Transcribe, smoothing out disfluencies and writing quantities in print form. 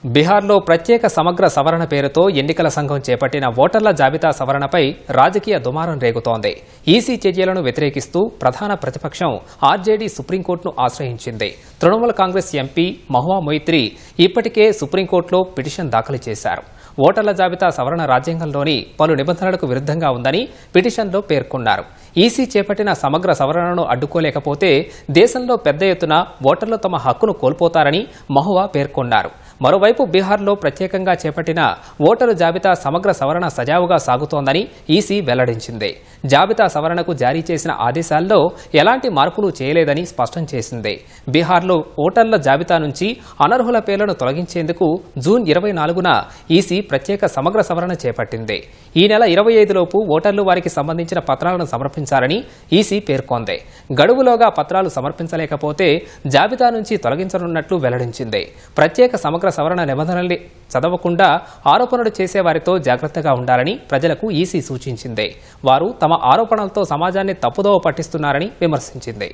బీహార్లో ప్రత్యేక సమగ్ర సవరణ పేరుతో ఎన్నికల సంఘం చేపట్టిన ఓటర్ల జాబితా సవరణపై రాజకీయ దుమారం రేగుతోంది. ఈసీ చర్యలను వ్యతిరేకిస్తూ ప్రధాన ప్రతిపక్షం ఆర్జేడీ సుప్రీంకోర్టును ఆశ్రయించింది. తృణమూల్ కాంగ్రెస్ ఎంపీ మహువా మొయిత్రీ ఇప్పటికే సుప్రీంకోర్టులో పిటిషన్ దాఖలు చేశారు. ఓటర్ల జాబితా సవరణ రాజ్యాంగంలోని పలు నిబంధనలకు విరుద్ధంగా ఉందని పిటిషన్లో పేర్కొన్నారు. ఈసీ చేపట్టిన సమగ్ర సవరణను అడ్డుకోలేకపోతే దేశంలో పెద్ద ఎత్తున ఓటర్లు తమ హక్కును కోల్పోతారని మహువా పేర్కొన్నారు. మరోవైపు బీహార్లో ప్రత్యేకంగా చేపట్టిన ఓటరు జాబితా సమగ్ర సవరణ సజావుగా సాగుతోందని ఈసీ వెల్లడించింది. జాబితా సవరణకు జారీ చేసిన ఆదేశాల్లో ఎలాంటి మార్పులు చేయలేదని స్పష్టం చేసింది. బీహార్లో ఓటర్ల జాబితా నుంచి అనర్హుల పేర్లను తొలగించేందుకు జూన్ 24న ఈసీ ప్రత్యేక సమగ్ర సవరణ చేపట్టింది. ఈ నెల 25లోపు ఓటర్లు వారికి సంబంధించిన పత్రాలను సమర్పించాలని ఈసీ పేర్కొంది. గడువులోగా పత్రాలు సమర్పించలేకపోతే జాబితా నుంచి తొలగించనున్నట్లు వెల్లడించింది. ప్రత్యేక సమగ్ర సవరణ నిబంధనల్ని చదవకుండా ఆరోపణలు చేసేవారితో జాగ్రత్తగా ఉండాలని ప్రజలకు ఈసీ సూచించింది. వారు తమ ఆరోపణలతో సమాజాన్ని తప్పుదోవ పట్టిస్తున్నారని విమర్శించింది.